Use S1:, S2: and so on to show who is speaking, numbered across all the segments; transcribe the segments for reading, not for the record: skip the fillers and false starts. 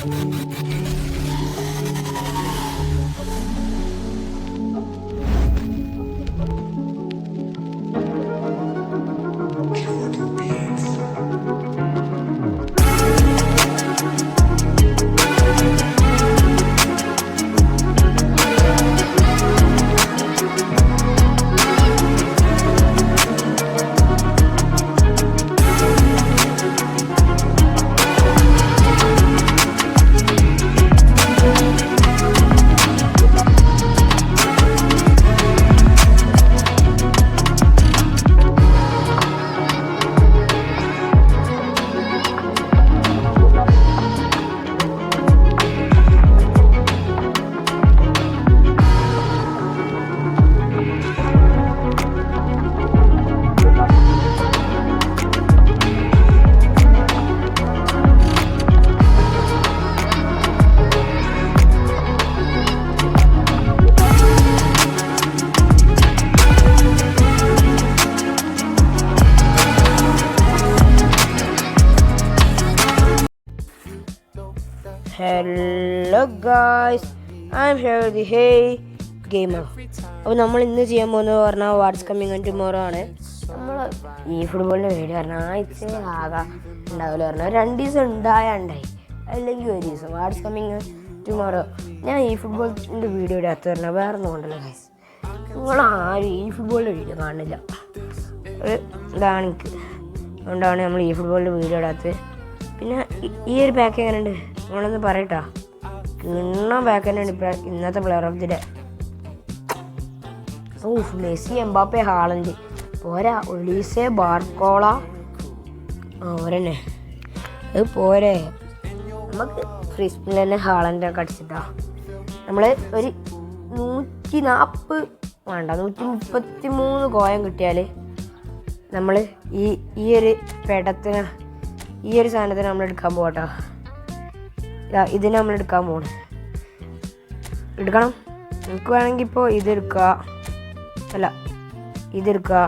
S1: Hello guys, I'm here the Hey Gamer. അപ്പോൾ നമ്മൾ ഇന്ന് ചെയ്യാൻ പോകുന്നത് പറഞ്ഞാൽ വാട്ട്സ് കമ്മിങ് ആൻഡ് ടുമോറോ ആണ്. നമ്മൾ ഈ ഫുട്ബോളിൻ്റെ വീഡിയോ പറഞ്ഞാൽ ആഴ്ച ആകാം ഉണ്ടാവില്ല പറഞ്ഞാൽ 2 ദിവസം ഉണ്ടായി അല്ലെങ്കിൽ ഒരു ദിവസം വാട്ട്സ് കമ്മിങ് ടുമോറോ. ഞാൻ ഈ ഫുട്ബോളിൻ്റെ വീഡിയോ ഇടാത്ത പറഞ്ഞാൽ വേറെ ഒന്നും കൊണ്ടല്ലോ ഗൈസ്, നിങ്ങളാരും ഈ ഫുട്ബോളിൻ്റെ വീഡിയോ കാണില്ല. ഇതാണ് എനിക്ക്, അതുകൊണ്ടാണ് നമ്മൾ ഈ ഫുട്ബോളിൻ്റെ വീഡിയോ ഇടാത്തത്. പിന്നെ ഈ ഒരു പാക്ക് എങ്ങനെയുണ്ട് നിങ്ങളൊന്ന് പറയട്ടാ. കിണ്ണ പാക്ക് തന്നെയാണ് ഇന്നത്തെ player of the day. Messi, Mbappe, Haaland പോരാ, ഒളീസെ, ബാർക്കോള, അവരെന്നെ അത് പോരെ. നമുക്ക് ഫ്രീസ്പിൽ തന്നെ ഹാളൻഡൊക്കെ അടിച്ചിട്ടാ. നമ്മൾ ഒരു 140 വേണ്ട 133 കോയം കിട്ടിയാൽ നമ്മൾ ഈ ഒരു പെടത്തിന് ഈ ഒരു സാധനത്തിന് നമ്മൾ എടുക്കാൻ പോകട്ടോ. ഇതിന് നമ്മൾ എടുക്കാൻ പോകണം. എടുക്കണം, നമുക്ക് വേണമെങ്കിൽ ഇപ്പോൾ ഇതെടുക്കുക, അല്ല ഇതെടുക്കുക,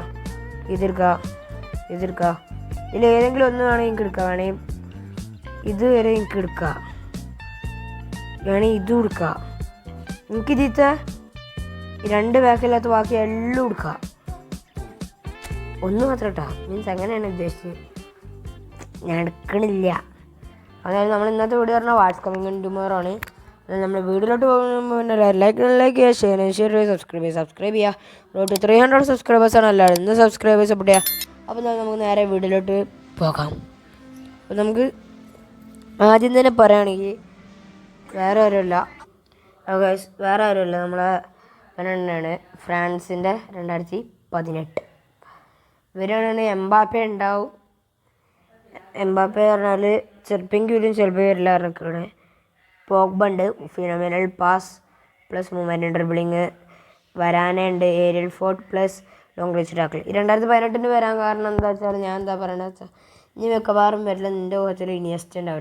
S1: ഇതിലേതെങ്കിലും ഒന്ന് വേണമെങ്കിൽ എനിക്ക് എടുക്കാം. വേണമെങ്കിൽ ഇതുവരെ എനിക്ക് എടുക്കാം, വേണമെങ്കിൽ ഇതും എടുക്കാം. എനിക്കിതിത്തെ 2 ബാക്കില്ലാത്ത ബാക്കി എല്ലാം എടുക്കാം. ഒന്ന് മാത്രം കേട്ടോ, മീൻസ് അങ്ങനെയാണ് ഉദ്ദേശിച്ചത്. ഞാൻ എടുക്കണില്ല. അതായത് നമ്മൾ ഇന്നത്തെ വീഡിയോ പറഞ്ഞാൽ വാട്ട്സ് കമ്മിങ് ആൻഡ് ടുമോറോ ആണ്. നമ്മൾ വീഡിയോയിലോട്ട് പോകുമ്പോൾ ലൈക്ക് ചെയ്യുക, ഷെയർ ചെയ്യുക, സബ്സ്ക്രൈബ് ചെയ്യുക. റോഡ് 300 സബ്സ്ക്രൈബേഴ്സാണ് അല്ലാതെ ഇന്ന് സബ്സ്ക്രൈബേഴ്സ് സപ്പോർട്ട് ചെയ്യുക. അപ്പോൾ നമുക്ക് നേരെ വീഡിയോയിലോട്ട് പോകാം. അപ്പോൾ നമുക്ക് ആദ്യം തന്നെ പറയുകയാണെങ്കിൽ വേറെ ആരുമില്ല, നമ്മളെ തന്നെയാണ് ഫ്രാൻസിൻ്റെ 2018. ഇവരാണ് എംബാപ്പെ ഉണ്ടാവും. എംബാപ്പെ പറഞ്ഞാൽ ചെറുപ്പെങ്കിലും ചിലപ്പോൾ വരില്ല പറഞ്ഞിരിക്കുകയാണ്. പോഗ്ബ ഉണ്ട്, phenomenal pass plus movement dribbling. വരാനുണ്ട്, aerial fort plus long range tackle. ഈ 2018 വരാൻ കാരണം എന്താ വെച്ചാൽ, ഞാൻ എന്താ പറയണത് വെച്ചാൽ, ഇനി മിക്കവാറും വരില്ല. നിൻ്റെ കോച്ചിൽ ഇനിയസ്റ്റ് ഉണ്ടാവും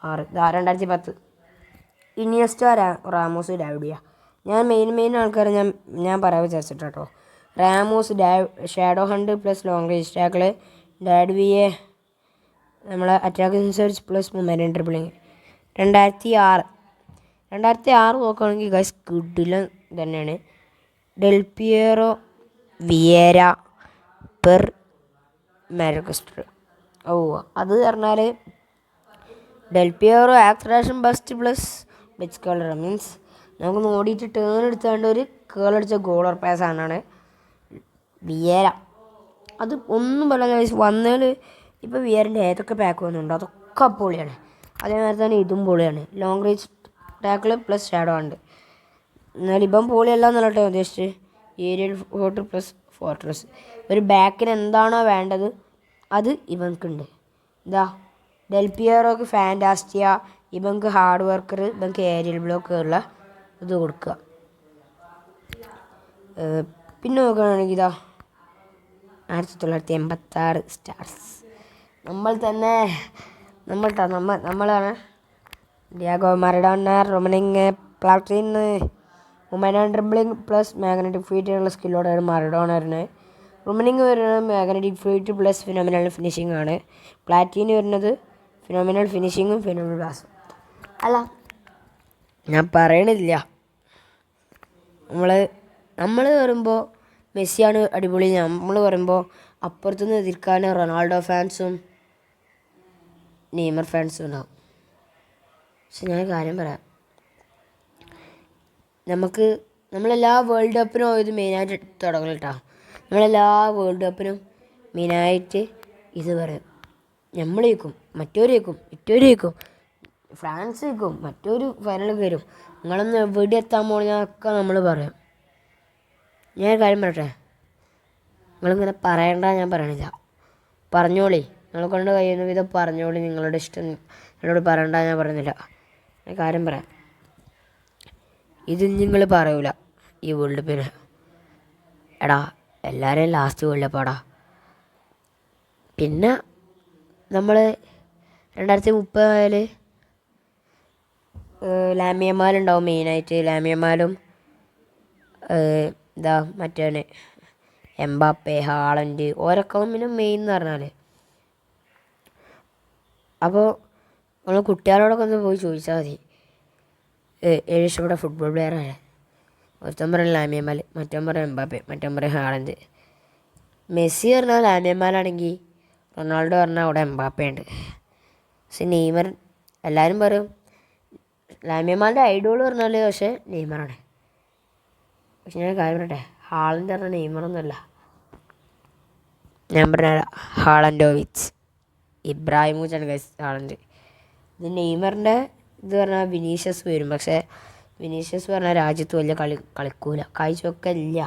S1: 2010 ഇനിയസ്റ്റ, റാമോസ്, ഡാവിഡിയ. ഞാൻ മെയിൻ ആൾക്കാരെ ഞാൻ പറയാൻ വിചാരിച്ചിട്ട് കേട്ടോ. Ramos, shadow hunt plus long range tackle. ഡാഡ്വിയെ നമ്മളെ attacking search plus movement dribbling. 2006 നോക്കുകയാണെങ്കിൽ ഗൈസ് കിഡിലൻ തന്നെയാണ്. Del Piero, Vieira, Per Mertesacker. അത് പറഞ്ഞാൽ ഡെൽപിയറോ ആക്സലേഷൻ ബസ്റ്റ് പ്ലസ് ബെച്ച് കളർ. മീൻസ് നമുക്ക് ഓടിയിട്ട് ടേൺ എടുത്തുകൊണ്ട് ഒരു കേളടിച്ച ഗോളർ പാസ് ആണ് വിയേര. അത് ഒന്നും പറയാൻ വന്നാൽ ഇപ്പോൾ വിയറിൻ്റെ ഏതൊക്കെ പാക്ക് വന്നിട്ടുണ്ടോ അതൊക്കെ പൊളിയാണ്. അതേമാതിരി തന്നെ ഇതും പൊളിയാണ്. Long range tackle plus shadow ഉണ്ട്. എന്നാൽ ഇപ്പം പൊളിയല്ല എന്നുള്ളട്ടോ ഉദ്ദേശിച്ച്. Aerial fort plus fortress. ഒരു ബാക്കിന് എന്താണോ വേണ്ടത് അത് ഇവൻക്കുണ്ട്. ഡെൽപിയറോക്ക് ഫാൻറ്റാസ്റ്റിയ, ഇവൻക്ക് ഹാർഡ് വർക്കർ, ഇവൻക്ക് ഏരിയൽ ബ്ലോക്ക് ഉള്ള ഇത് കൊടുക്കുക. പിന്നെ നോക്കുകയാണെങ്കിൽ 1986 സ്റ്റാർസ്. നമ്മളാണ് Diego Maradona, Rummenigge, Platini, movement dribbling plus magnetic ഫീറ്റിനുള്ള സ്കില്ലോടെയാണ് മറഡോണ വരുന്നത്. റൊമനിങ് വരുന്നത് magnetic feet plus phenomenal finishing ആണ്. പ്ലാറ്റീന് വരുന്നത് ഫിനോമിനൽ ഫിനിഷിങ്ങും ഫിനോമിനൽ പാസും. അല്ല ഞാൻ പറയണില്ല, നമ്മൾ പറയുമ്പോൾ മെസ്സിയാണ് അടിപൊളി, നമ്മൾ പറയുമ്പോൾ അപ്പുറത്തുനിന്ന് എതിർക്കാൻ റൊണാൾഡോ ഫാൻസും നെയ്മർ ഫാൻസും ഉണ്ടാവും. പക്ഷെ ഞാൻ കാര്യം പറയാം, നമ്മളെല്ലാ വേൾഡ് കപ്പിനും ഇത് മെയിനായിട്ട് തുടങ്ങണം കേട്ടോ. നമ്മളെല്ലാ വേൾഡ് കപ്പിനും മെയിനായിട്ട് ഇത് പറയും. നമ്മൾ ജയിക്കും, മറ്റവർ ജയിക്കും, ഇറ്റവർ ജയിക്കും, ഫ്രാൻസ് ജയിക്കും, മറ്റൊരു ഫൈനൽ വരും, നിങ്ങളൊന്ന് എവിടെ എത്താൻ പോകുന്നതൊക്കെ നമ്മൾ പറയും. ഞാൻ കാര്യം പറയട്ടെ, നിങ്ങളിങ്ങനെ പറയണ്ട, ഞാൻ പറയണില്ല, പറഞ്ഞോളി, നിങ്ങളെ കൊണ്ട് കഴിയുന്ന വിധം പറഞ്ഞോളി, നിങ്ങളുടെ ഇഷ്ടം എന്നോട് പറയണ്ട, ഞാൻ പറയുന്നില്ല. ഞാൻ കാര്യം പറയാം, ഇത് നിങ്ങൾ പറയൂല ഈ വേൾഡ് കപ്പിന്. എടാ എല്ലാവരെയും ലാസ്റ്റ് വേൾഡ് കപ്പാടാ. പിന്നെ നമ്മൾ 2030 ലാമിയമാലുണ്ടാവും മെയിനായിട്ട്. ലാമിയമാലും മറ്റേ എംബാപ്പെ, ഹാളൻഡ്, ഓരൊക്കെ പിന്നെ മെയിൻ എന്ന് പറഞ്ഞാൽ. അപ്പോൾ നമ്മൾ കുട്ടികളോടൊക്കെ ഒന്ന് പോയി ചോദിച്ചാൽ മതി, ഏഴ് ഇഷ്ടപ്പെട്ട ഫുട്ബോൾ പ്ലെയറാണ്. ഒരുത്തൻ പറയും ലാമിയമാൽ, മറ്റവൻ പറയും എംബാപ്പെ, മറ്റവൻ പറയും ഹാളൻഡ്. മെസ്സി പറഞ്ഞാൽ ലാമിയമാലാണെങ്കിൽ റൊണാൾഡോ പറഞ്ഞാൽ അവിടെ എംബാപ്പെ ഉണ്ട്. പക്ഷെ നെയ്മർ എല്ലാവരും പറയും ലാമിയമാലിൻ്റെ ഐഡോൾ പറഞ്ഞാൽ പക്ഷേ നെയ്മറാണ്. പക്ഷെ ഞാൻ കാര്യം പറയട്ടെ, ഹാളൻഡ് പറഞ്ഞാൽ നെയ്മറൊന്നുമല്ല. ഞാൻ പറഞ്ഞ ഹാളൻഡോവിച്ച് ഇബ്രാഹിമോവിച്ചാണ് ഗൈസ് ഹാളൻഡ്. ഇത് നെയ്മറിൻ്റെ ഇത് പറഞ്ഞാൽ വിനീഷ്യസ് വരും. പക്ഷേ വിനീഷ്യസ് പറഞ്ഞാൽ രാജ്യത്ത് വലിയ കളിക്കൂല, കാഴ്ചയൊക്കെ ഇല്ല.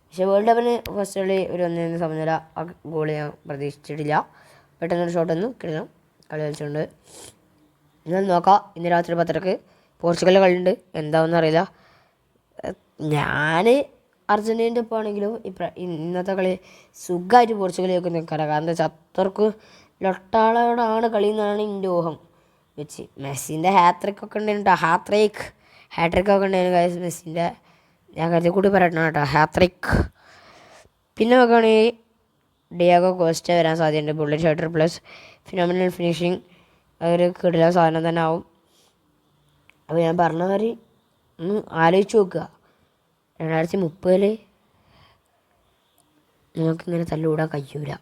S1: പക്ഷേ വേൾഡ് കപ്പിന് ഫസ്റ്റ് കളി ഒരു 1-1 സമനില, ആ ഗോൾ ഞാൻ പ്രതീക്ഷിച്ചിട്ടില്ല. പെട്ടെന്നൊരു ഷോട്ടൊന്നും കിട്ടണം, കളി കളിച്ചുകൊണ്ട്. എന്നാൽ നോക്കാം, ഇന്ന് രാത്രി 10:00 പോർച്ചുഗലിൻ്റെ കളിയുണ്ട്, എന്താണെന്ന് അറിയില്ല. ഞാൻ അർജൻറ്റീനൻ്റെ ഒപ്പം ആണെങ്കിലും ഇന്നത്തെ കളി സുഖമായിട്ട് പോർച്ചുഗൽ ജയിക്കും നിൽക്കാറ്. കാരണം എന്താ വെച്ചാൽ അത്രക്ക് ലൊട്ടാളോടാണ് കളി എന്നാണ് എൻ്റെ ഊഹം വെച്ച്. മെസ്സിൻ്റെ ഹാട്രിക്കൊക്കെ ഉണ്ടായിരുന്നു, ഹാട്രിക്കൊക്കെ ഉണ്ടായിരുന്നു കാര്യം മെസ്സിൻ്റെ. ഞാൻ കരുതി കൂടി പറയണം കേട്ടോ, ഹാട്രിക്. പിന്നെ നോക്കുകയാണെങ്കിൽ ഡിയാഗോ കോസ്റ്റ വരാൻ സാധ്യതയുണ്ട്. Bullet shutter plus phenomenal finishing, അതൊരു കിടിലൻ സാധനം തന്നെ ആവും. അപ്പോൾ ഞാൻ പറഞ്ഞ മാതിരി ഒന്ന് ആലോചിച്ച് നോക്കുക, 2030 നമുക്കിങ്ങനെ തല്ലുകൂടാൻ കഴിയൂല.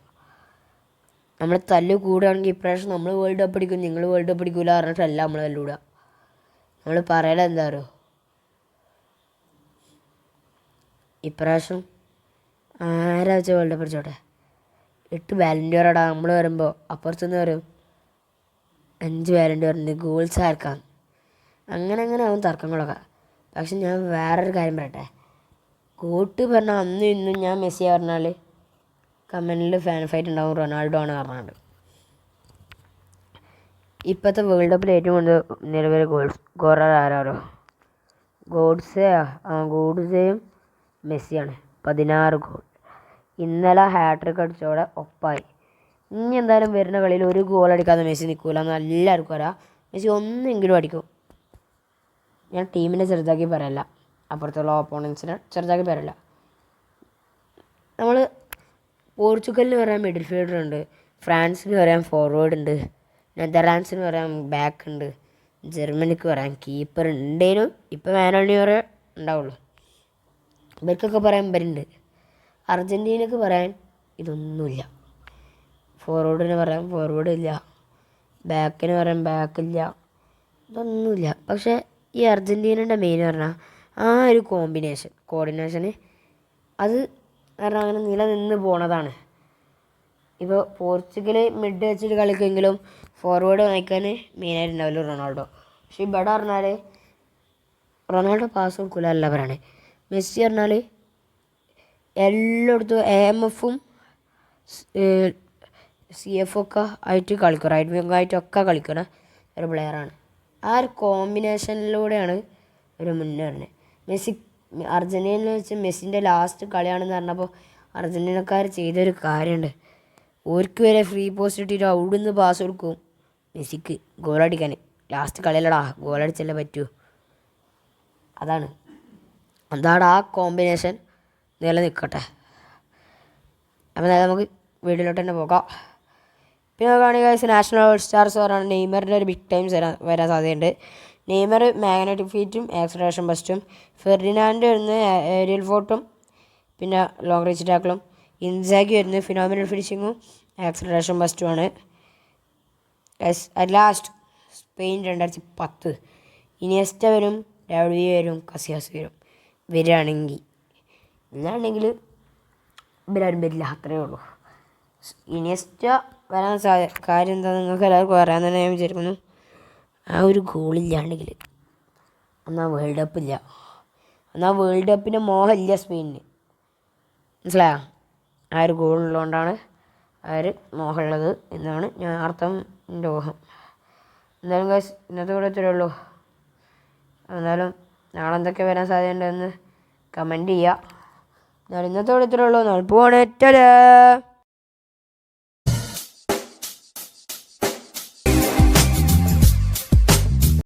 S1: നമ്മൾ തല്ല് കൂടുകയാണെങ്കിൽ ഇപ്രാവശ്യം നമ്മൾ വേൾഡ് കപ്പ് അടിക്കും, നിങ്ങൾ വേൾഡ് കപ്പ് അടിക്കൂല പറഞ്ഞിട്ടല്ല നമ്മൾ തല്ലുകൂടുക. നമ്മൾ പറയല എന്താ പറയുക, ഇപ്രാവശ്യം ആരാ വെച്ചാൽ വേൾഡ് കപ്പ് അടിച്ചോട്ടെ, 8 ബാലൻഡിയറടാ. നമ്മൾ വരുമ്പോൾ അപ്പുറത്തുനിന്ന് വരും 5 ബാലൻഡിയറുണ്ട്, ഗോൾസ് ആർക്കാം, അങ്ങനെ ആവും തർക്കങ്ങളൊക്കെ. പക്ഷെ ഞാൻ വേറൊരു കാര്യം പറയട്ടെ, കോട്ട് പറഞ്ഞാൽ അന്നും ഇന്നും ഞാൻ മെസ്സി പറഞ്ഞാൽ കമൻറ്റിൽ ഫാൻ ഫൈറ്റ് ഉണ്ടാവും, റൊണാൾഡോ ആണ് പറഞ്ഞത്. ഇപ്പോഴത്തെ വേൾഡ് കപ്പിൽ ഏറ്റവും കൂടുതൽ നിലവിലെ സ്കോറർ ആരാരോ, ഗോഡ്സെയും മെസ്സിയാണ്, 16 ഗോൾ. ഇന്നലെ ഹാട്രിക് അടിച്ചോടെ ഒപ്പായി. ഇനി എന്തായാലും വരുന്ന കളിയിൽ ഒരു ഗോൾ അടിക്കാതെ മെസ്സി നിൽക്കില്ല എന്ന് എല്ലാവർക്കും അറിയാം. മെസ്സി ഒന്നെങ്കിലും അടിക്കും. ഞാൻ ടീമിനെ ചെറുതാക്കി പറയല്ല, അപ്പുറത്തുള്ള ഓപ്പോണൻസിനെ ചെറുതാക്കി പറയല്ല. നമ്മൾ പോർച്ചുഗലിന് പറയാൻ മിഡിൽ ഫീൽഡർ ഉണ്ട്, ഫ്രാൻസിന് പറയാൻ ഫോർവേഡ് ഉണ്ട്, നെതർലാൻഡ്സിന് പറയാൻ ബാക്ക് ഉണ്ട്, ജർമ്മനിക്ക് പറയാൻ കീപ്പർ ഉണ്ടേനും ഇപ്പോൾ മാനുവൽ ഉണ്ടാവുള്ളൂ. ഇവർക്കൊക്കെ പറയാൻ ഇവരുണ്ട്. അർജൻറ്റീനക്ക് പറയാൻ ഇതൊന്നുമില്ല. ഫോർവേഡിന് പറയാൻ ഫോർവേഡ് ഇല്ല, ബാക്കിന് പറയാൻ ബാക്കില്ല, ഇതൊന്നുമില്ല. പക്ഷേ ഈ അർജൻറ്റീനയുടെ മെയിൻ പറഞ്ഞാൽ ആ ഒരു കോർഡിനേഷന് അത് കാരണം അങ്ങനെ നിലനിന്ന് പോണതാണ്. ഇപ്പോൾ പോർച്ചുഗൽ മിഡ് വെച്ചിട്ട് കളിക്കുമെങ്കിലും ഫോർവേഡ് നയിക്കാൻ മെയിനായിട്ടുണ്ടാവില്ല റൊണാൾഡോ. പക്ഷേ ഇവിടെ പറഞ്ഞാൽ റൊണാൾഡോ പാസ് കൊടുക്കില്ല അല്ല പറയണേ. മെസ്സി പറഞ്ഞാൽ എല്ലായിടത്തും AMFും CF ഒക്കെ ആയിട്ട് കളിക്കും, റൈറ്റ് വിങ് ആയിട്ടൊക്കെ കളിക്കണ ഒരു പ്ലെയറാണ്. ആ ഒരു കോമ്പിനേഷനിലൂടെയാണ് ഒരു മുന്നേറുന്നത്. അർജൻറ്റീനയിൽ വെച്ച് മെസ്സിൻ്റെ ലാസ്റ്റ് കളിയാണെന്ന് പറഞ്ഞപ്പോൾ അർജൻറ്റീനക്കാർ ചെയ്തൊരു കാര്യമുണ്ട്, ഓർക്ക് വരെ ഫ്രീ പോസ്റ്റ് ഇട്ടിട്ട് അവിടുന്ന് പാസ് കൊടുക്കും മെസ്സിക്ക് ഗോളടിക്കാൻ. ലാസ്റ്റ് കളിയല്ലടാ, ഗോളടിച്ചല്ലേ പറ്റൂ. അതാണ് ആ കോമ്പിനേഷൻ നിലനിൽക്കട്ടെ. അപ്പോൾ നമുക്ക് വീട്ടിലോട്ട് തന്നെ പോകാം. പിന്നെ നോക്കുകയാണെങ്കിൽ നാഷണൽ സ്റ്റാർസ് പറഞ്ഞാൽ നെയ്മറിൻ്റെ ഒരു ബിഗ് ടൈംസ് വരാൻ സാധ്യതയുണ്ട്. നെയ്മർ മാഗ്നറ്റിക് ഫീറ്റും ആക്സലറേഷൻ ബസ്റ്റും. ഫെർഡിനാൻഡ് വരുന്നത് ഏരിയൽ ഫോർട്ടും പിന്നെ ലോങ് റേഞ്ച് ടാക്കിളും. ഇൻസാഗി വരുന്നത് ഫിനോമിനൽ ഫിനിഷിങ്ങും ആക്സലറേഷൻ ബസ്റ്റുമാണ്. അറ്റ് ലാസ്റ്റ് സ്പെയിൻ 2010 ഇനിയസ്റ്റ വരും, ഡേവിഡ് വിയ വരും, കസിയാസ് വരും. വരികയാണെങ്കിൽ ഇല്ലാണെങ്കിൽ ഇവരാരും വരില്ല, അത്രയേ ഉള്ളൂ. ഇനിയസ്റ്റ വരാൻ കാര്യം എന്താ നിങ്ങൾക്ക് എല്ലാവർക്കും അറിയാൻ തന്നെ ഞാൻ വിചാരിക്കുന്നു. ആ ഒരു ഗോളില്ലാണ്ടെങ്കിൽ എന്നാൽ വേൾഡ് കപ്പ് ഇല്ല, എന്നാൽ വേൾഡ് കപ്പിൻ്റെ മോഹമില്ല സ്പെയിനിന്. മനസ്സിലായോ? ആ ഒരു ഗോളുള്ളതുകൊണ്ടാണ് ആ ഒരു മോഹമുള്ളത് എന്നാണ് ഞാൻ അർത്ഥം, എൻ്റെ ഊഹം. എന്തായാലും ഗൈസ് ഇന്നത്തെ കൂടെ ഇത്രയേ ഉള്ളൂ. എന്നാലും നാളെ എന്തൊക്കെ വരാൻ സാധ്യതയുണ്ടെന്ന് കമൻറ്റ് ചെയ്യുക. എന്നാലും ഇന്നത്തെ കൂടെ ഇത്രയേ ഉള്ളൂ. നാളെ പോവാണ്. ടാറ്റാ.